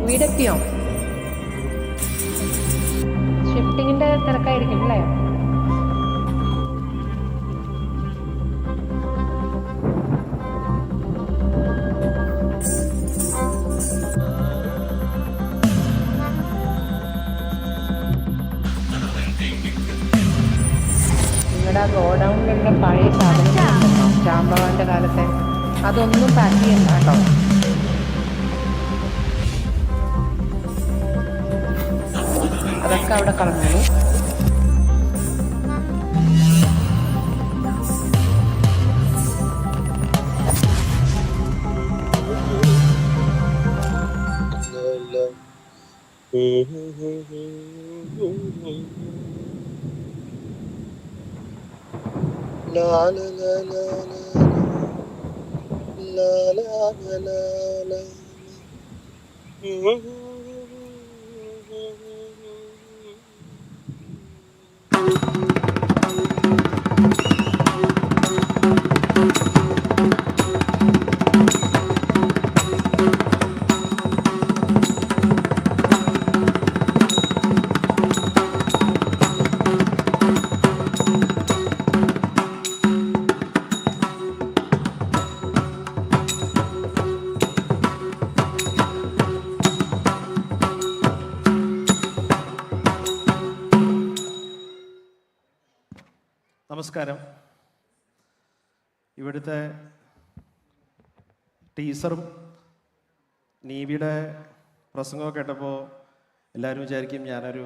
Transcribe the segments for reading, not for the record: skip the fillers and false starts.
വീടെത്തിയോ? ഷിഫ്റ്റിങ്ങിന്റെ തിരക്കായിരിക്കും അല്ലേ? നിങ്ങളുടെ ആ ഗോഡൗണിലുള്ള പഴയ സാധനങ്ങളുണ്ടല്ലോ ശാംഭവാന്റെ കാലത്തെ, അതൊന്നും പാക്ക് ചെയ്യണ്ട കേട്ടോ. അതൊക്കെ അവിടെ കളഞ്ഞു. നമസ്കാരം. ഇവിടുത്തെ ടീച്ചറും നീവിയുടെ പ്രസംഗമൊക്കെ കേട്ടപ്പോൾ എല്ലാവരും വിചാരിക്കും ഞാനൊരു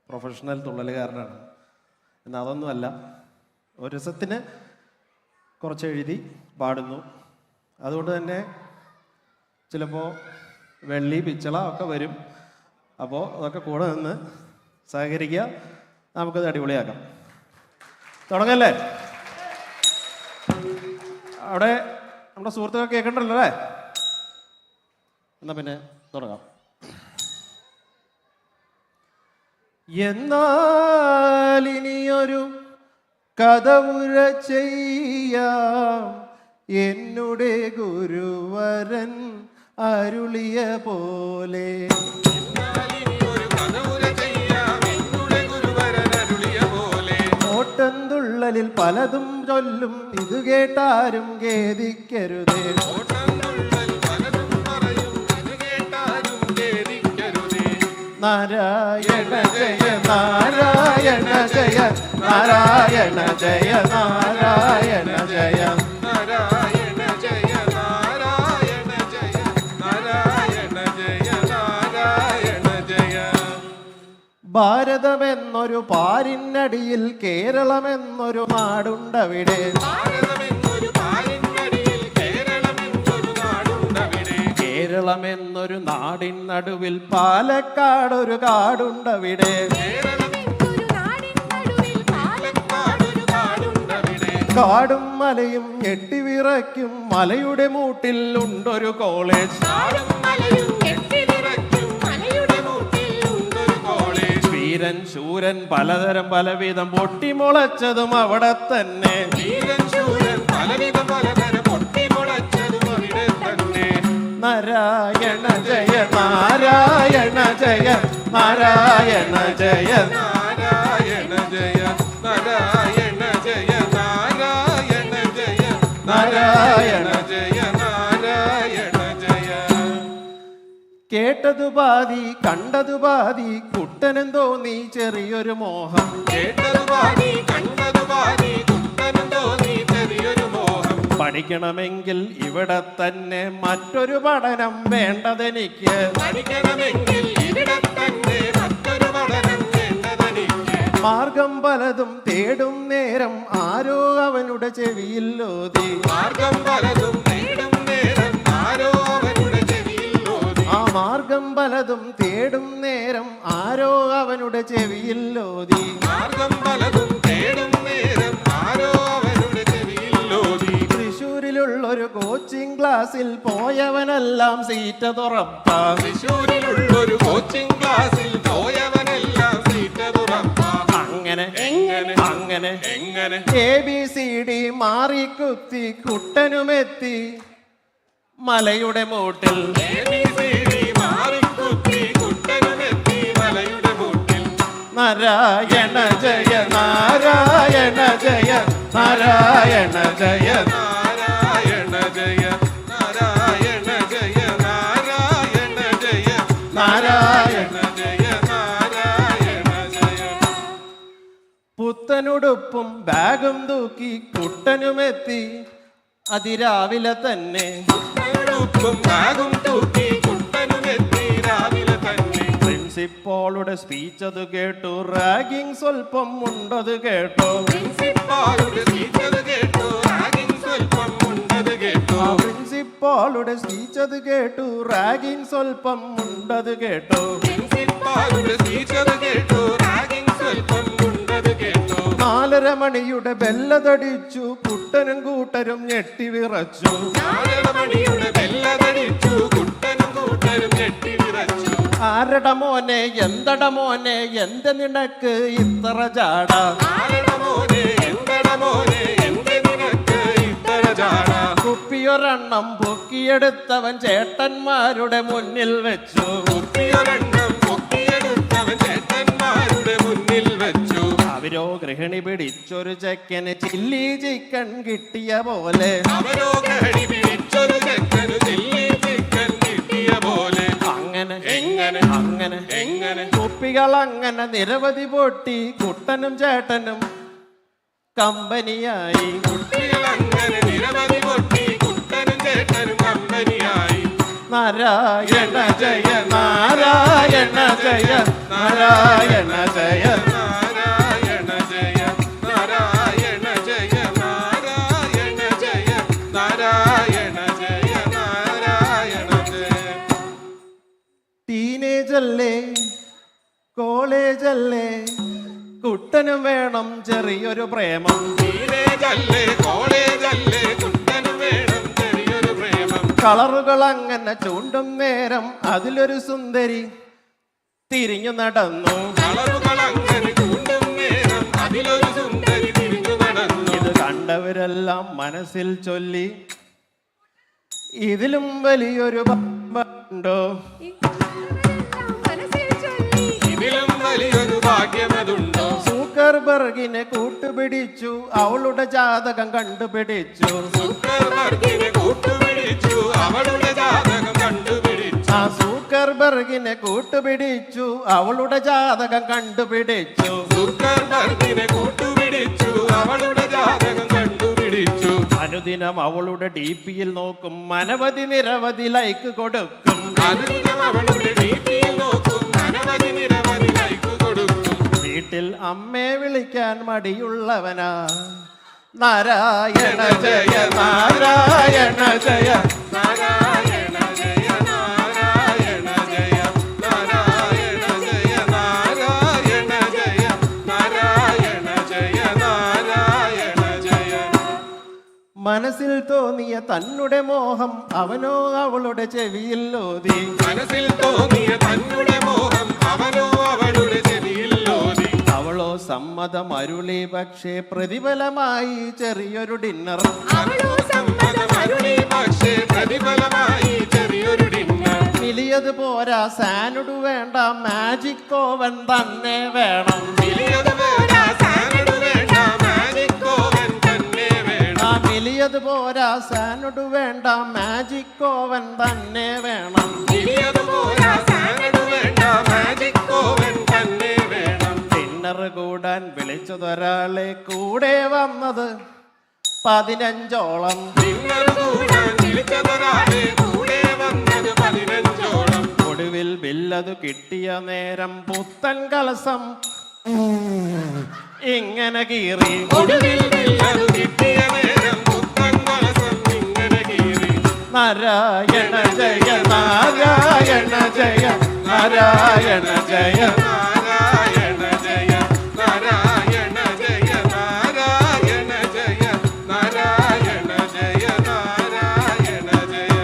പ്രൊഫഷണൽ തുള്ളലുകാരനാണ്. എന്നാൽ അതൊന്നുമല്ല. ഒരു രസത്തിന് കുറച്ച് എഴുതി പാടുന്നു. അതുകൊണ്ട് തന്നെ ചിലപ്പോൾ വെള്ളി പിച്ചള ഒക്കെ വരും. അപ്പോൾ അതൊക്കെ കൂടെ നിന്ന് സഹകരിക്കുക, നമുക്കത് അടിപൊളിയാക്കാം. തുടങ്ങല്ലേ? അവിടെ നമ്മുടെ സുഹൃത്തുക്കൾ കേൾക്കണ്ടല്ലോ അല്ലേ? എന്നാ പിന്നെ തുടങ്ങാം. എന്നാൽ ഇനിയൊരു കഥ ഉര ചെയ്യാം, എന്നുടെ ഗുരുവരൻ അരുളിയ പോലെ. ഓട്ടംതുള്ളലിൽ പലതും ചൊല്ലും, ഇത് കേട്ടാരും ഖേദിക്കരുതേ. നാരായണ ജയ നാരായണ ജയ നാരായണ ജയ നാരായണ ജയ നാരായണ ജയ നാരായണ ജയ നാരായണ ജയ നാരായണ ജയ. ഭാരതമെന്നൊരു പാരിനടിയിൽ കേരളമെന്നൊരു നാടുണ്ടവിടെ. കേരളമെന്നൊരു നാടിൻ നടുവിൽ പാലക്കാടൊരു കാടുണ്ടവിടെ. കാടും മലയും ഞെട്ടിവിറയ്ക്കും മലയുടെ മൂട്ടിൽ ഉണ്ടൊരു കോളേജ്. വീരൻ ശൂരൻ പലതരം പലവിധം പൊട്ടിമുളച്ചതും അവിടെ തന്നെ. നാരായണ ജയ നാരായണ ജയ നാരായണ ജയ നാരായണ ജയ നാരായണ ജയ നാരായണ ജയ നാരായണ ജയ നാരായണ ജയ. കേട്ടതു പാതി കണ്ടതു പാതി, കുട്ടനെന്തോ നീ ചെറിയൊരു മോഹം. കേട്ടതു പാതി കണ്ടതു പാതി, കുട്ടനെന്തോ നീ ചെറിയൊരു മോഹം. പഠിക്കണമെങ്കിൽ ഇവിടെ തന്നെ, മറ്റൊരു പഠനം വേണ്ടതെനിക്ക്. പഠിക്കണമെങ്കിൽ ഇവിടെ തന്നെ, മറ്റൊരു പഠനം വേണ്ടതെനിക്ക്. മാർഗം പലതും തേടും നേരം ആരോ അവനുടെ ചെവിയിൽ ഓതി. മാർഗം പലതും തേടും നേരം ആരോ അവനുടെ ചെവിയിൽ ഓതി. ആ മാർഗം പലതും തേടും നേരം ആരോ അവനുടെ ചെവിയിൽ ഓതി. മാർഗം പലതും തേടും നേരം ആരോ അവനുടെ ചെവിയിൽ ഓതി. തൃശ്ശൂരിലുള്ളൊരു കോച്ചിങ് ക്ലാസ്സിൽ പോയവനെല്ലാം സീറ്റ് തുറപ്പാ. തൃശ്ശൂരിലുള്ളൊരു കോച്ചിങ് ക്ലാസ്സിൽ പോയവനെല്ലാം സീറ്റ് തുറപ്പാ. അങ്ങനെ എങ്ങനെ അങ്ങനെ എങ്ങനെ ABCD മാറിക്കുത്തി കുട്ടനുമെത്തി മലയുടെ മൂട്ടിൽ. ABCD മാറി നാരായണ ജയ നാരായണ ജയ നാരായണ ജയ നാരായണ ജയ നാരായണ ജയ നാരായണ ജയ നാരായണ ജയ നാരായണ ജയ. പുത്തനുടുപ്പും ബാഗും തൂക്കി കുട്ടനുമെത്തി അതിരാവിലെ തന്നെ ഉടുപ്പും ബാഗും തൂക്കി കുട്ടനുമെത്തി രാവിലെ തന്നെ. പ്രിൻസിപ്പോളുടെ സ്പീച്ച് അത് കേട്ടു റാഗിങ് സ്വല്പം ഉണ്ടത് കേട്ടോ പ്രിൻസിപ്പാളുടെ സ്പീച്ച് അത് കേട്ടു റാഗിംഗ് സ്വല്പം ഉണ്ടത് കേട്ടു. പ്രിൻസിപ്പോളുടെ സ്പീച്ച് അത് കേട്ടു റാഗിങ് സ്വല്പം ഉണ്ടത് കേട്ടോ പ്രിൻസിപ്പാളുടെ സ്പീച്ച് അത് കേട്ടു റാഗിംഗ് സ്വല്പം ഉണ്ടത് കേട്ടു. 4:30 മണിയുടെ ബെല്ലതടിച്ചു കുട്ടനും കൂട്ടരും ഞെട്ടി വിറച്ചു 4 മണിയുടെ ബെല്ലതടിച്ചു കുട്ടനും കൂട്ടരും ഞെട്ടി വിറച്ചു. ആരട മോനെ എന്തട മോനെ എന്ത് നിനക്ക് ഇത്ര ജാട ആരട മോനെ എന്തട മോനെ എന്ത് നിനക്ക് ഇത്ര ജാട. കുപ്പിയൊരെണ്ണം പൊക്കിയെടുത്തവൻ ചേട്ടന്മാരുടെ മുന്നിൽ വെച്ചു കുപ്പിയൊരെണ്ണം പൊക്കിയെടുത്തവൻ ചേട്ടന്മാരുടെ മുന്നിൽ വെച്ചു. അവരോ ഗൃഹിണി പിടിച്ചൊരു ചെക്കന് ചില്ലി ചിക്കൻ കിട്ടിയ പോലെ അവരോ കടി പിടിച്ചൊരു ചെക്കന് ചില്ലി ചിക്കൻ കിട്ടിയ പോലെ. അങ്ങനെ എങ്ങനെ അങ്ങനെ എങ്ങനെ കുപ്പികൾ അങ്ങനെ നിരവധി പൊട്ടി കുട്ടനും ചേട്ടനും കമ്പനിയായി കുട്ടികളങ്ങനെ നിരവധി പൊട്ടി കുട്ടനും ചേട്ടനും കമ്പനിയായി. നാരായണ ജയ നാരായണ ജയ നാരായണ ജയ നാരായണ ജയ നാരായണ ജയ നാരായണ ജയ നാരായണ ജയ നാരായണ ജയ. ടീനേജല്ലേ കോളേജല്ലേ കുട്ടനും വേണം ചെറിയൊരു പ്രേമം ടീനേജല്ലേ കോളേജല്ലേ കുട്ടനും വേണം ചെറിയൊരു പ്രേമം. കളറുകൾ അങ്ങനെ ചൂണ്ടും നേരം അതിലൊരു സുന്ദരി തിരിഞ്ഞു നടന്നു കളറുകളങ്ങനെ ചൂണ്ടും നേരം അതിലൊരു സുന്ദരി തിരിഞ്ഞു നടന്നു. ഇത് കണ്ടവരെല്ലാം മനസ്സിൽ ചൊല്ലി ഇതിലും വലിയൊരു ഉണ്ടോ ഇതിലും വലിയൊരു ഭാഗ്യമതുണ്ടോ. സൂക്കർബർഗിനെ കൂട്ടുപിടിച്ചു അവളുടെ ജാതകം കണ്ടുപിടിച്ചു സുക്കർബർഗിനെ കൂട്ടുപിടിച്ചു അവളുടെ ജാതകം കണ്ടുപിടിച്ചു. ആ സൂക്കർബർഗിനെ കൂട്ടുപിടിച്ചു അവളുടെ ജാതകം കണ്ടുപിടിച്ചു സുക്കർബർഗിനെ കൂട്ടുപിടിച്ചു അവളുടെ ജാതകം കണ്ടുപിടിച്ചു. അനുദിനം അവളുടെ DP-യിൽ നോക്കും അനവധി നിരവധി ലൈക്ക് കൊടുക്കും അനുദിനം അവളുടെ DP-യിൽ നോക്കും അനവധി നിരവധി ലൈക്ക് കൊടുക്കും. വീട്ടിൽ അമ്മയെ വിളിക്കാൻ മടിയുള്ളവനാ നാരായണ ജയ നാരായണ ജയ നാരായണ ജയ നാരായണ ജയ നാരായണ ജയ നാരായണ ജയ നാരായണ ജയ നാരായണ ജയ. മനസ്സിൽ തോന്നിയ തന്നെ മോഹം അവനോ അവളുടെ ചെവിയിൽ ഓതി മനസ്സിൽ തോന്നിയ തന്നെ മോഹം അവനോ അവളുടെ ചെവിയിൽ ഓതി. അവളോ സമ്മതം അരുളി പക്ഷേ പ്രതിഫലമായി ചെറിയൊരു ഡിന്നർ അവളോ സമ്മതം അരുളി പക്ഷേ പ്രതിഫലമായി ചെറിയൊരു ഡിന്നർ. വലിയത് പോരാ സാനുഡ് വേണ്ട മാജിക് ഓവൻ തന്നെ വേണം വലിയത് പോരാ സാനഡ് വേണ്ട മാജിക് ഓവൻ തന്നെ വേണം. ആ വലിയത് പോരാ സാനുഡ് വേണ്ട മാജിക് ഓവൻ തന്നെ വേണം വലിയത് പോരാ സാനഡ് വേണ്ട മാജിക് ഓവൻ തന്നെ വേണം. ഡിന്നർ കൂടാൻ വിളിച്ചതൊരാളെ കൂടെ വന്നത് 15ഓളം ഡിന്നർ കൂടാൻ വിളിച്ചതൊരാളെ കൂടെ വന്നത് 15ഓളം. ഒടുവിൽ ബില്ലത് കിട്ടിയ നേരം പുത്തൻ കലസം ഇങ്ങനെ കീറി ഒടുവിൽ ബില്ലത് കിട്ടിയ നേരം പുത്തൻ കലസം ഇങ്ങനെ കീറി. നാരായണ ജയ നാരായണ ജയ നാരായണ ജയ നാരായണ ജയ നാരായണ ജയ നാരായണ ജയ നാരായണ ജയ നാരായണ ജയ.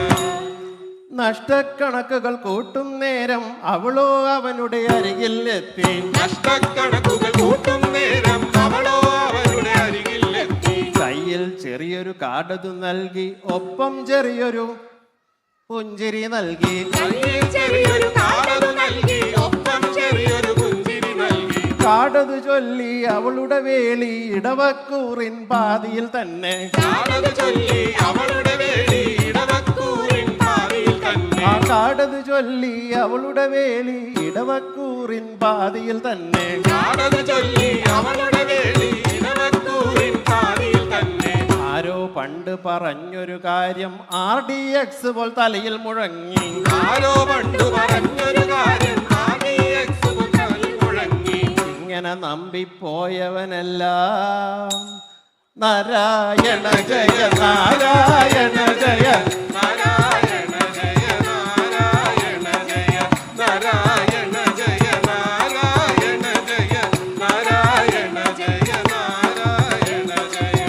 നഷ്ടക്കണക്കുകൾ കൂട്ടും നേരം അവളോ അവനുടെ അരികിൽ എത്തി നഷ്ടക്കണക്കുകൾ കൂട്ടും നേരം അവളോ അവരുടെ അരികിലെത്തി. കയ്യിൽ ചെറിയൊരു കാർഡത് നൽകി ഒപ്പം ചെറിയൊരു പുഞ്ചിരി നൽകി കയ്യിൽ ചെറിയൊരു കാർഡ് നൽകി ഒപ്പം ചെറിയൊരു പുഞ്ചിരി നൽകി. കാടതു ചൊല്ലി അവളുടെ വേലി ഇടവക്കൂറിൻ പാതിയിൽ തന്നെ കാടതു ചൊല്ലി അവളുടെ വേലി ഇടവക്കൂറിൻ പാതിയിൽ തന്നെ ആ കാടതു ചൊല്ലി അവളുടെ വേലി ഇടവക്കൂറിൻ പാതിയിൽ തന്നെ കാടതു ചൊല്ലി അവളുടെ വേലി ഇടവക്കൂറിൻ പാതിയിൽ തന്നെ ആരോ പണ്ട് പറഞ്ഞൊരു കാര്യം RDX പോൽ തലയിൽ മുഴങ്ങി ആരോ പണ്ടു പറഞ്ഞൊരു കാര്യം RDX തലയിൽ മുഴങ്ങി ഇങ്ങനെ നമ്പിപ്പോയവനെല്ലാം നാരായണ ജയ നാരായണ ജയ നാരായണ ജയ നാരായണ ജയ നാരായണ ജയ നാരായണ ജയ നാരായണ ജയ നാരായണ ജയ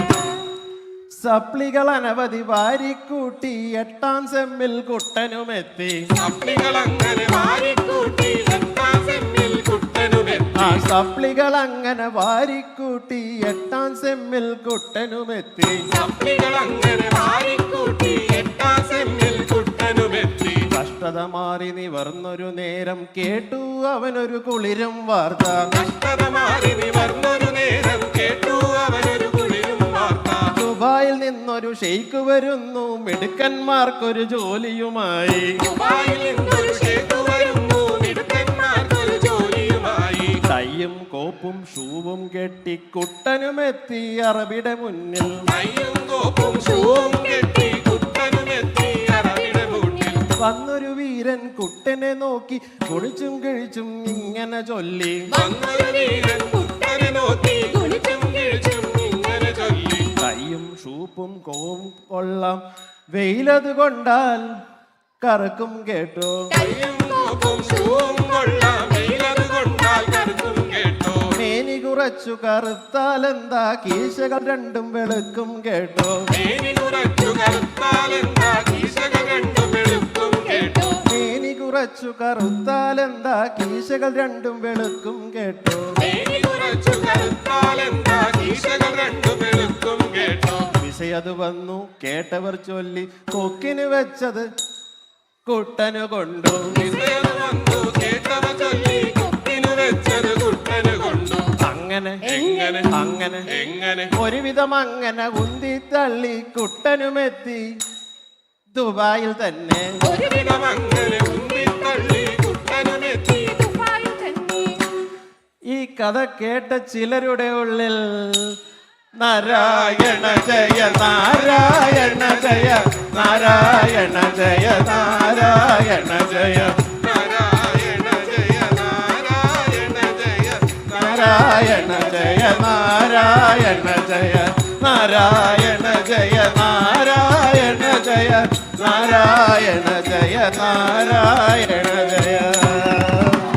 സപ്ലികൾ അനവധി വാരിക്കൂട്ടി 8ാം സെമ്മിൽ കുട്ടനുമെത്തി സപ്ലികളങ്ങനെ വാരിക്കൂട്ടി 8ാം സെമ്മിൽ കുട്ടനുമെത്തി ആ സപ്ലികൾ അങ്ങനെ വാരിക്കൂട്ടി 8ാം സെമ്മിൽ കുട്ടനുമെത്തി സപ്ലികളങ്ങനെ വാരിക്കൂട്ടി 8ാം സെമ്മിൽ കുട്ടനുമെത്തി കഷ്ടത മാറി നിവർന്നൊരു നേരം കേട്ടു അവനൊരു കുളിരും വാർത്ത കഷ്ടത മാറി നിവർന്നൊരു നേരം കേട്ടു അവനൊരു കുളിരും വാർത്ത ദുബായിൽ നിന്നൊരു ഷെയ്ക്ക് വരുന്നു മിടുക്കന്മാർക്കൊരു ജോലിയുമായി ദുബായിൽ നിന്നൊരു ഷേഖ് വരുന്നു മിടുക്കന്മാർക്കൊരു ജോലിയുമായി കയ്യും കോപ്പും ഷൂവും കെട്ടി കുട്ടനുമെത്തി അറബിയുടെ മുന്നിൽ കയ്യും കോപ്പും ഷൂവും കെട്ടി കുട്ടനുമെത്തി അറബിയുടെ മുന്നിൽ വന്നൊരു വീരൻ കുട്ടനെ നോക്കി കുളിച്ചും കിഴിച്ചും ഇങ്ങനെ ചൊല്ലി വന്നൊരു വീരൻ കുട്ടനെ നോക്കി കുളിച്ചും കിഴിച്ചും ഇങ്ങനെ ചൊല്ലി കയ്യും ഷൂപ്പും കോവും കൊള്ളാം വെയിലത് കൊണ്ടാൽ കറക്കും കേട്ടോ കയ്യും കോപ്പും ഷൂവും കൊള്ളാം വെയിലത് കൊണ്ടാൽ കറുക്കും കേട്ടോ മേനി കുറച്ചു കറുത്താലെന്താ കീശകൾ രണ്ടും വെളുക്കും കേട്ടോ മേനി കുറച്ചു കറുത്താലെന്താ കീശകൾ രണ്ടും വെളുക്കും കേട്ടോ മേനി കുറച്ചു കറുത്താലെന്താ കീശകൾ രണ്ടും വെളുക്കും കേട്ടോ മേനി കുറച്ചു കറുത്താലെന്താ കീശകൾ രണ്ടും വെളുക്കും കേട്ടോ വിഷയത് വന്നു കേട്ടവർ ചൊല്ലി കൊക്കിന് വെച്ചത് കുട്ടനു കൊണ്ടു വിസയം വന്നു കേട്ടവ ചൊല്ലി കുട്ടിനു വെച്ചത് കുട്ടന് കൊണ്ടു അങ്ങനെ എങ്ങനെ അങ്ങനെ എങ്ങനെ ഒരുവിധം അങ്ങനെ ഉന്തി തള്ളി കുട്ടനുമെത്തി ദുബായിൽ തന്നെ ഒരുവിധം അങ്ങനെ ഉന്തിത്തള്ളി കുട്ടനുമെത്തി ദുബായിൽ തന്നെ ഈ കഥ കേട്ട ചിലരുടെ ഉള്ളിൽ നാരായണ ജയ നാരായണ ജയ നാരായണ ജയ നാരായണ ജയ നാരായണ ജയ നാരായണ ജയ നാരായണ ജയ നാരായണ ജയ നാരായണ ജയ നാരായണ ജയ നാരായണ ജയ നാരായണ